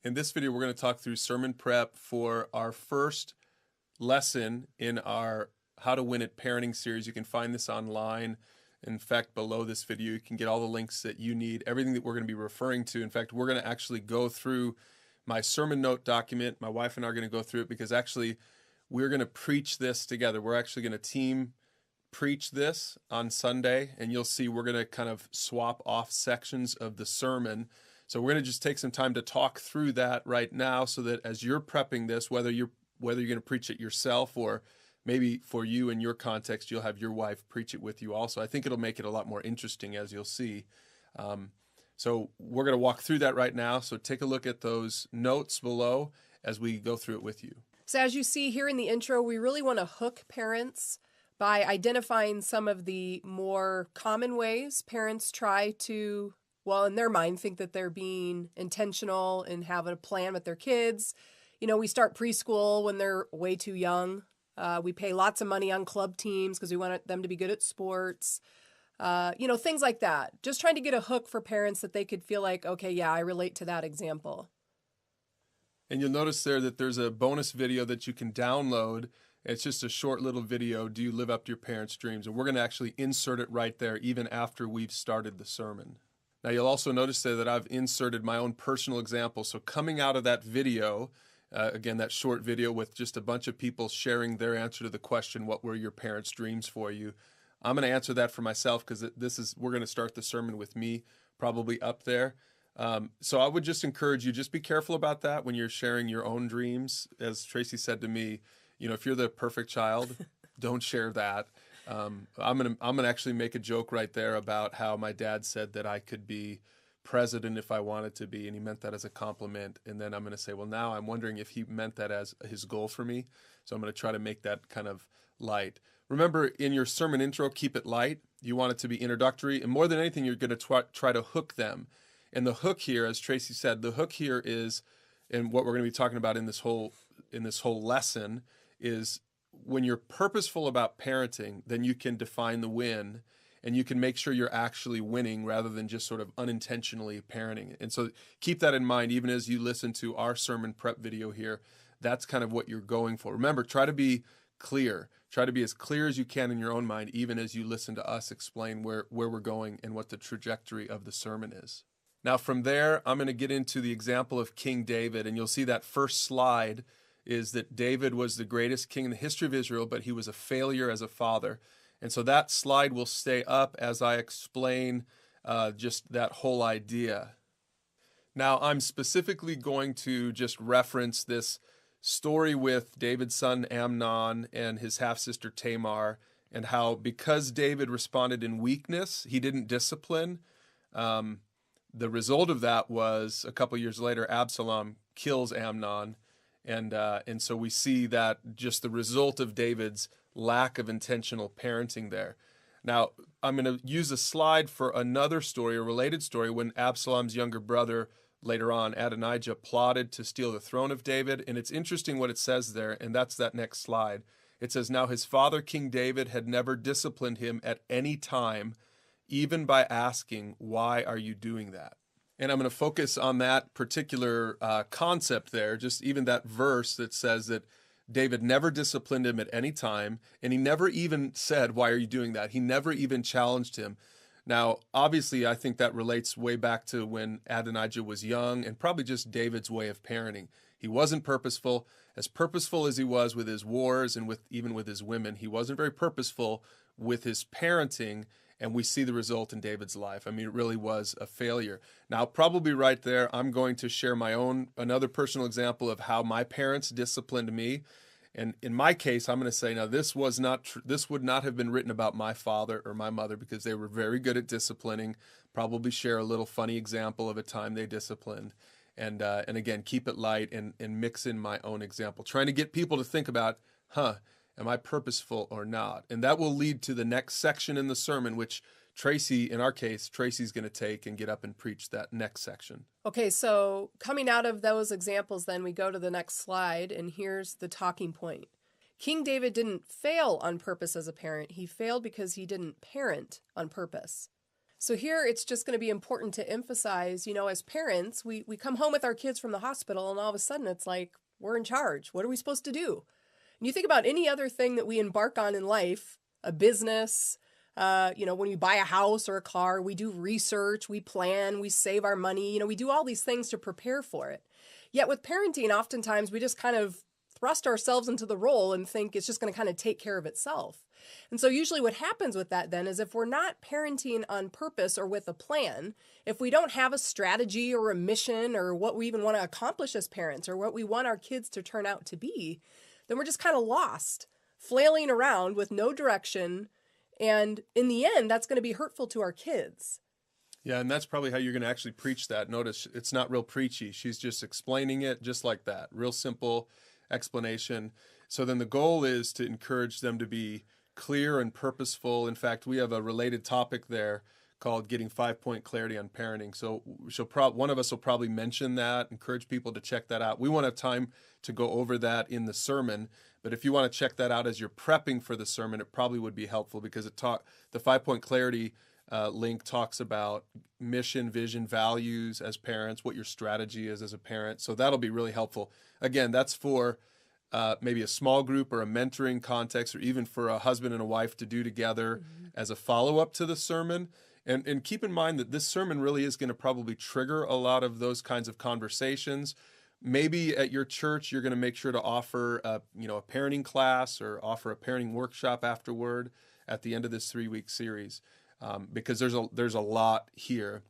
In this video, we're going to talk through sermon prep for our first lesson in our How to Win It Parenting series. You can find this online. In fact, below this video, you can get all the links that you need, everything that we're going to be referring to. In fact, we're going to actually go through my sermon note document. My wife and I are going to go through it because actually we're going to preach this together. We're actually going to team preach this on Sunday, and you'll see we're going to kind of swap off sections of the sermon. So we're going to just take some time to talk through that right now so that as you're prepping this, whether you're going to preach it yourself or maybe for you in your context, you'll have your wife preach it with you also. I think it'll make it a lot more interesting, as you'll see. So we're going to walk through that right now. So take a look at those notes below as we go through it with you. So as you see here in the intro, we really want to hook parents by identifying some of the more common ways parents try to, well, in their mind, think that they're being intentional and having a plan with their kids. You know, we start preschool when they're way too young. We pay lots of money on club teams because we want them to be good at sports. Things like that. Just trying to get a hook for parents that they could feel like, okay, yeah, I relate to that example. And you'll notice there that there's a bonus video that you can download. It's just a short little video, Do You Live Up to Your Parents' Dreams? And we're going to actually insert it right there even after we've started the sermon. Now, you'll also notice there that I've inserted my own personal example. So coming out of that video, again, that short video with just a bunch of people sharing their answer to the question, what were your parents' dreams for you? I'm going to answer that for myself because we're going to start the sermon with me probably up there. So I would just encourage you, just be careful about that when you're sharing your own dreams. As Tracy said to me, if you're the perfect child, don't share that. I'm gonna actually make a joke right there about how my dad said that I could be president if I wanted to be, and he meant that as a compliment. And then I'm going to say, well, now I'm wondering if he meant that as his goal for me. So I'm going to try to make that kind of light. Remember, in your sermon intro, keep it light. You want it to be introductory, and more than anything, you're going to try to hook them. And the hook here, as Tracy said, the hook here is, and what we're going to be talking about in this whole lesson is when you're purposeful about parenting, then you can define the win and you can make sure you're actually winning rather than just sort of unintentionally parenting. And so keep that in mind, even as you listen to our sermon prep video here. That's kind of what you're going for. Remember, try to be clear. Try to be as clear as you can in your own mind, even as you listen to us explain where we're going and what the trajectory of the sermon is. Now, from there, I'm going to get into the example of King David, and you'll see that first slide is that David was the greatest king in the history of Israel, but he was a failure as a father. And so that slide will stay up as I explain just that whole idea. Now, I'm specifically going to just reference this story with David's son Amnon and his half-sister Tamar, and how because David responded in weakness, he didn't discipline. The result of that was a couple years later, Absalom kills Amnon. And so we see that just the result of David's lack of intentional parenting there. Now, I'm going to use a slide for another story, a related story, when Absalom's younger brother, later on, Adonijah, plotted to steal the throne of David. And it's interesting what it says there, and that's that next slide. It says, now his father, King David, had never disciplined him at any time, even by asking, why are you doing that? And I'm going to focus on that particular concept there, just even that verse that says that David never disciplined him at any time, and he never even said, why are you doing that? He never even challenged him. Now, obviously, I think that relates way back to when Adonijah was young and probably just David's way of parenting. He wasn't purposeful. As purposeful as he was with his wars and even with his women, he wasn't very purposeful with his parenting. And we see the result in David's life. I mean, it really was a failure. Now, probably right there, I'm going to share another personal example of how my parents disciplined me. And in my case, I'm going to say, now, this would not have been written about my father or my mother because they were very good at disciplining. Probably share a little funny example of a time they disciplined. And again, keep it light and mix in my own example. Trying to get people to think about, am I purposeful or not? And that will lead to the next section in the sermon, which Tracy's going to take and get up and preach that next section. Okay, so coming out of those examples, then we go to the next slide, and here's the talking point. King David didn't fail on purpose as a parent. He failed because he didn't parent on purpose. So here it's just going to be important to emphasize, as parents, we come home with our kids from the hospital and all of a sudden it's like, we're in charge. What are we supposed to do? And you think about any other thing that we embark on in life, a business, when you buy a house or a car, we do research, we plan, we save our money, we do all these things to prepare for it. Yet with parenting, oftentimes we just kind of thrust ourselves into the role and think it's just going to kind of take care of itself. And so usually what happens with that then is if we're not parenting on purpose or with a plan, if we don't have a strategy or a mission or what we even want to accomplish as parents or what we want our kids to turn out to be, then we're just kind of lost, flailing around with no direction. And in the end, that's going to be hurtful to our kids. Yeah, and that's probably how you're going to actually preach that. Notice it's not real preachy. She's just explaining it just like that. Real simple explanation. So then the goal is to encourage them to be clear and purposeful. In fact, we have a related topic there called getting 5-point clarity on parenting. So one of us will probably mention that, encourage people to check that out. We won't have time to go over that in the sermon, but if you want to check that out as you're prepping for the sermon, it probably would be helpful because the 5-point clarity link talks about mission, vision, values as parents, what your strategy is as a parent. So that'll be really helpful. Again, that's for maybe a small group or a mentoring context, or even for a husband and a wife to do together as a follow-up to the sermon. And keep in mind that this sermon really is going to probably trigger a lot of those kinds of conversations. Maybe at your church, you're going to make sure to offer a parenting class or offer a parenting workshop afterward at the end of this 3-week series, because there's a lot here.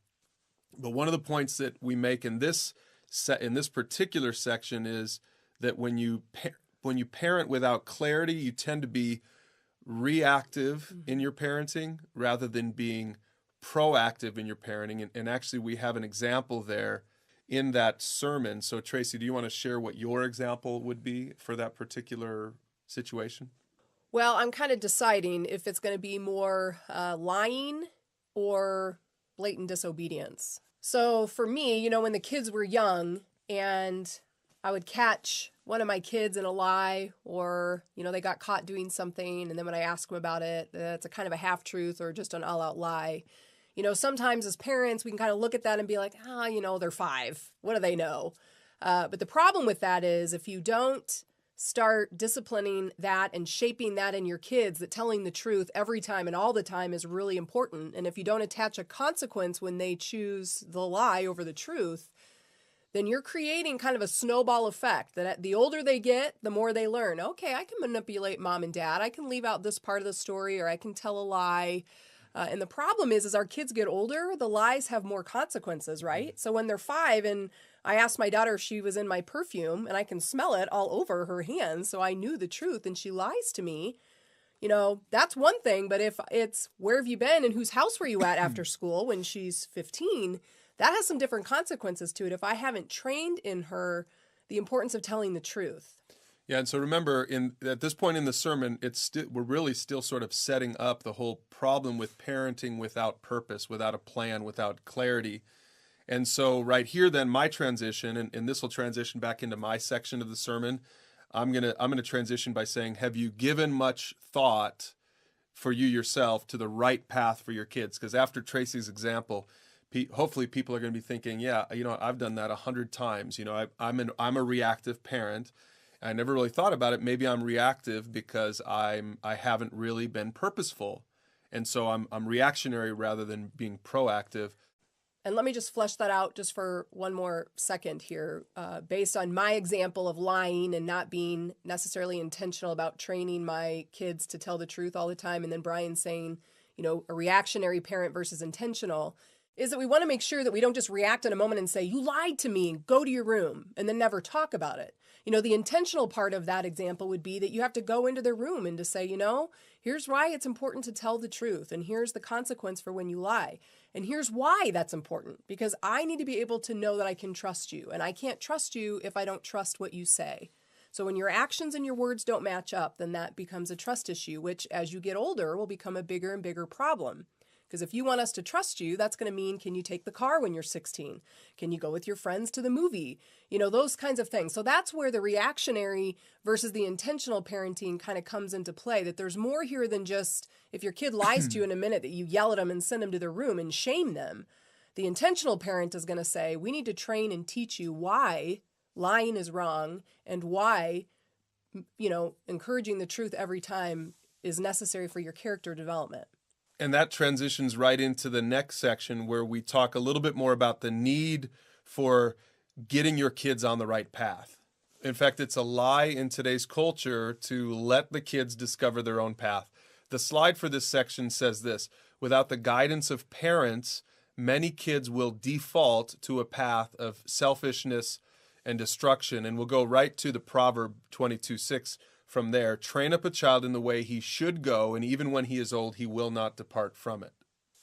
But one of the points that we make in this particular section is that when you parent without clarity, you tend to be reactive in your parenting rather than being proactive in your parenting. And actually, we have an example there in that sermon. So Tracy, do you want to share what your example would be for that particular situation? Well, I'm kind of deciding if it's going to be more lying or blatant disobedience. So for me, when the kids were young and I would catch one of my kids in a lie, or, they got caught doing something, and then when I ask them about it, it's a kind of a half-truth or just an all-out lie. Sometimes as parents, we can kind of look at that and be like, they're 5. What do they know? But the problem with that is if you don't start disciplining that and shaping that in your kids, that telling the truth every time and all the time is really important. And if you don't attach a consequence when they choose the lie over the truth, then you're creating kind of a snowball effect that the older they get, the more they learn. Okay, I can manipulate mom and dad. I can leave out this part of the story, or I can tell a lie. And the problem is, as our kids get older, the lies have more consequences, right? So when they're 5 and I asked my daughter if she was in my perfume and I can smell it all over her hands, so I knew the truth and she lies to me, that's one thing. But if it's where have you been and whose house were you at after school when she's 15, that has some different consequences to it if I haven't trained in her the importance of telling the truth. Yeah, and so remember, at this point in the sermon, we're really still sort of setting up the whole problem with parenting without purpose, without a plan, without clarity. And so right here, then, my transition, and this will transition back into my section of the sermon. I'm gonna transition by saying, have you given much thought for you yourself to the right path for your kids? Because after Tracy's example, hopefully people are going to be thinking, yeah, I've done that 100 times. I'm a reactive parent. I never really thought about it. Maybe I'm reactive because I haven't really been purposeful. And so I'm reactionary rather than being proactive. And let me just flesh that out just for one more second here. Based on my example of lying and not being necessarily intentional about training my kids to tell the truth all the time, and then Brian saying, a reactionary parent versus intentional, is that we want to make sure that we don't just react in a moment and say, you lied to me, and go to your room, and then never talk about it. The intentional part of that example would be that you have to go into their room and to say, here's why it's important to tell the truth, and here's the consequence for when you lie. And here's why that's important, because I need to be able to know that I can trust you, and I can't trust you if I don't trust what you say. So when your actions and your words don't match up, then that becomes a trust issue, which as you get older will become a bigger and bigger problem. Because if you want us to trust you, that's going to mean, can you take the car when you're 16? Can you go with your friends to the movie? Those kinds of things. So that's where the reactionary versus the intentional parenting kind of comes into play, that there's more here than just If your kid lies to you in a minute, that you yell at them and send them to their room and shame them. The intentional parent is going to say, we need to train and teach you why lying is wrong and why, encouraging the truth every time is necessary for your character development. And that transitions right into the next section where we talk a little bit more about the need for getting your kids on the right path. In fact, it's a lie in today's culture to let the kids discover their own path. The slide for this section says this: without the guidance of parents, many kids will default to a path of selfishness and destruction. And we'll go right to the Proverb 22:6 from there. Train up a child in the way he should go, and even when he is old, he will not depart from it.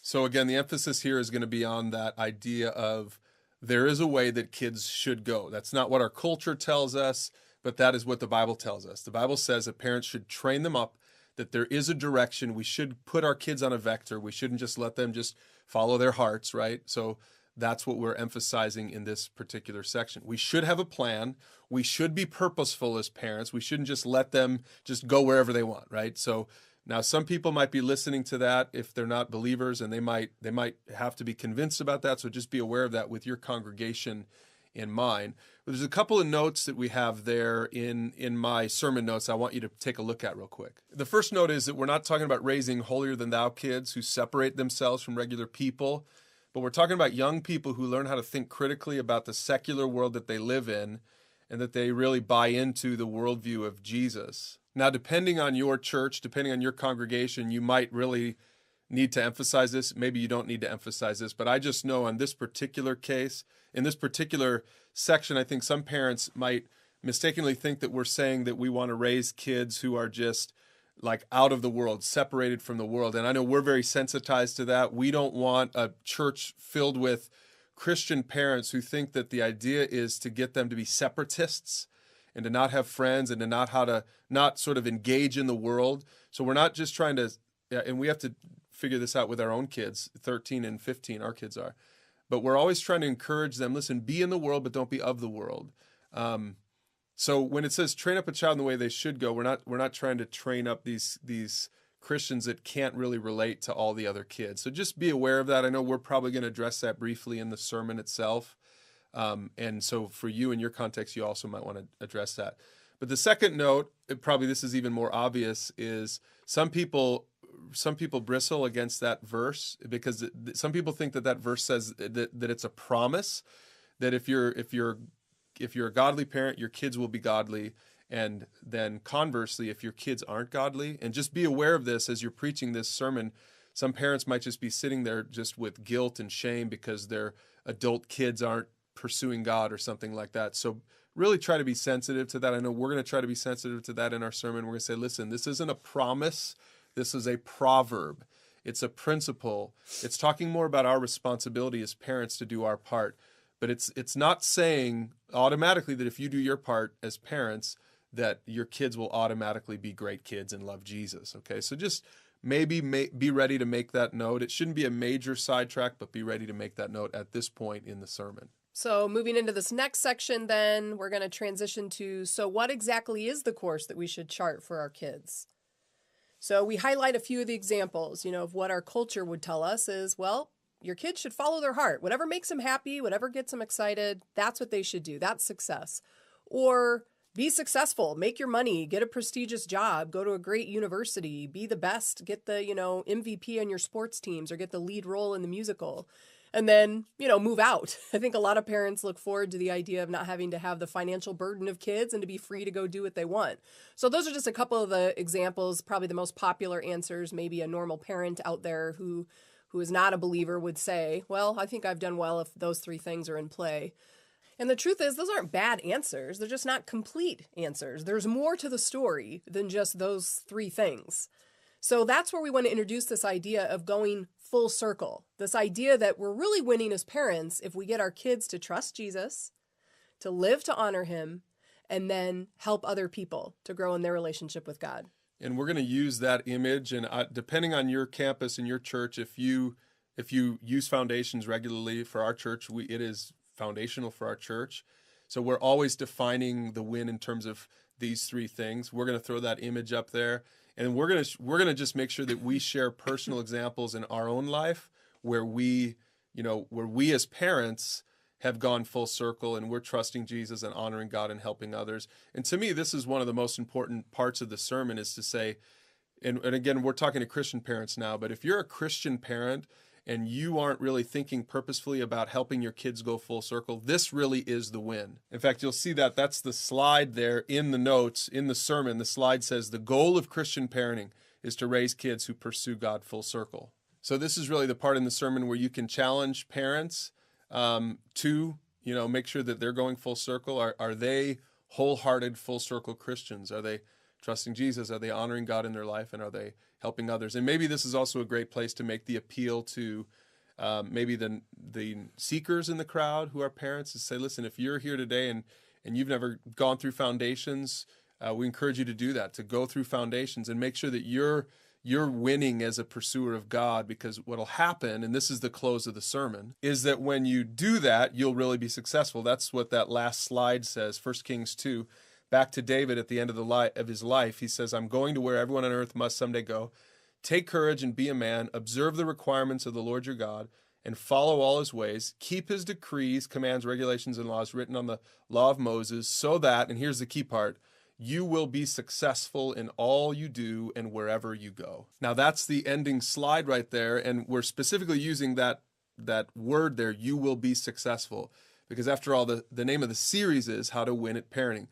So again, the emphasis here is going to be on that idea of there is a way that kids should go. That's not what our culture tells us, but that is what the Bible tells us. The Bible says that parents should train them up, that there is a direction. We should put our kids on a vector. We shouldn't just let them just follow their hearts, right? So that's what we're emphasizing in this particular section. We should have a plan. We should be purposeful as parents. We shouldn't just let them just go wherever they want, right? So now some people might be listening to that if they're not believers, and they might have to be convinced about that. So just be aware of that with your congregation in mind. But there's a couple of notes that we have there in my sermon notes I want you to take a look at real quick. The first note is that we're not talking about raising holier-than-thou kids who separate themselves from regular people, but we're talking about young people who learn how to think critically about the secular world that they live in, and that they really buy into the worldview of Jesus. Now, depending on your church, depending on your congregation, you might really need to emphasize this. Maybe you don't need to emphasize this, but I just know on this particular case, in this particular section, I think some parents might mistakenly think that we're saying that we want to raise kids who are just like out of the world, separated from the world. And I know we're very sensitized to that. We don't want a church filled with Christian parents who think that the idea is to get them to be separatists and to not have friends and to not sort of engage in the world. So we're not just trying to, and we have to figure this out with our own kids, 13 and 15, our kids are. But we're always trying to encourage them, listen, be in the world, but don't be of the world. So when it says train up a child in the way they should go, we're not trying to train up these Christians that can't really relate to all the other kids. So just be aware of that. I know we're probably going to address that briefly in the sermon itself. And so for you in your context, you also might want to address that. But the second note, probably this is even more obvious, is some people bristle against that verse because some people think that verse says that it's a promise that if you're a godly parent, your kids will be godly. And then conversely, if your kids aren't godly, and just be aware of this as you're preaching this sermon, some parents might just be sitting there just with guilt and shame because their adult kids aren't pursuing God or something like that. So really try to be sensitive to that. I know we're going to try to be sensitive to that in our sermon. We're going to say, listen, this isn't a promise. This is a proverb. It's a principle. It's talking more about our responsibility as parents to do our part. But it's not saying automatically that if you do your part as parents, that your kids will automatically be great kids and love Jesus, okay? So just maybe be ready to make that note. It shouldn't be a major sidetrack, but be ready to make that note at this point in the sermon. So moving into this next section, then, we're going to transition to, so what exactly is the course that we should chart for our kids? So we highlight a few of the examples, of what our culture would tell us is, well, your kids should follow their heart. Whatever makes them happy, whatever gets them excited, that's what they should do. That's success. Or be successful, make your money, get a prestigious job, go to a great university, be the best, get the, MVP on your sports teams or get the lead role in the musical. And then, move out. I think a lot of parents look forward to the idea of not having to have the financial burden of kids and to be free to go do what they want. So those are just a couple of the examples, probably the most popular answers. Maybe a normal parent out there who is not a believer would say, well, I think I've done well if those three things are in play. And the truth is, those aren't bad answers. They're just not complete answers. There's more to the story than just those three things. So that's where we want to introduce this idea of going full circle. This idea that we're really winning as parents if we get our kids to trust Jesus, to live to honor him, and then help other people to grow in their relationship with God. And we're going to use that image, and depending on your campus and your church, if you use foundations regularly for our church, it is foundational for our church. So we're always defining the win in terms of these three things. We're going to throw that image up there. And we're gonna just make sure that we share personal examples in our own life where we as parents have gone full circle and we're trusting Jesus and honoring God and helping others. And to me, this is one of the most important parts of the sermon, is to say, and again, we're talking to Christian parents now, but if you're a Christian parent and you aren't really thinking purposefully about helping your kids go full circle, this really is the win. In fact, you'll see that that's the slide there in the notes, in the sermon. The slide says the goal of Christian parenting is to raise kids who pursue God full circle. So this is really the part in the sermon where you can challenge parents to, make sure that they're going full circle. Are they wholehearted full circle Christians? Are they trusting Jesus? Are they honoring God in their life? And are they helping others? And maybe this is also a great place to make the appeal to maybe the seekers in the crowd who are parents, to say, listen, if you're here today and you've never gone through foundations, we encourage you to do that, to go through foundations and make sure that you're winning as a pursuer of God, because what'll happen, and this is the close of the sermon, is that when you do that, you'll really be successful. That's what that last slide says, 1 Kings 2. Back to David at the end of his life, he says, I'm going to where everyone on earth must someday go. Take courage and be a man. Observe the requirements of the Lord your God and follow all his ways. Keep his decrees, commands, regulations, and laws written on the law of Moses, so that, and here's the key part, you will be successful in all you do and wherever you go. Now that's the ending slide right there, and we're specifically using that word there, you will be successful, because after all, the name of the series is How to Win at Parenting.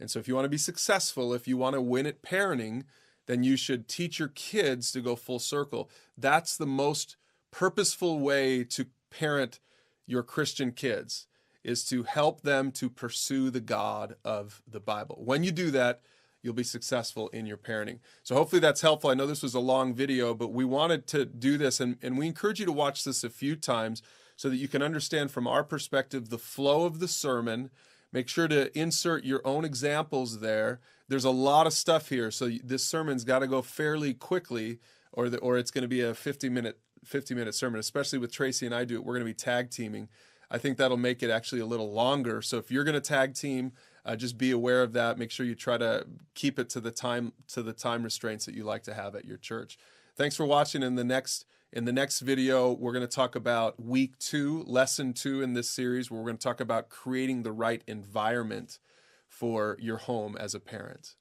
And so if you want to be successful, if you want to win at parenting, then you should teach your kids to go full circle. That's the most purposeful way to parent your Christian kids, is to help them to pursue the God of the Bible. When you do that, you'll be successful in your parenting. So hopefully that's helpful. I know this was a long video, but we wanted to do this, and we encourage you to watch this a few times so that you can understand from our perspective the flow of the sermon. Make sure to insert your own examples there. There's a lot of stuff here, so this sermon's got to go fairly quickly, or it's going to be a 50-minute sermon, especially with Tracy and I do it. We're going to be tag teaming. I think that'll make it actually a little longer. So if you're going to tag team, just be aware of that. Make sure you try to keep it to the time restraints that you like to have at your church. Thanks for watching. In the next video, we're going to talk about week 2, lesson 2 in this series, where we're going to talk about creating the right environment for your home as a parent.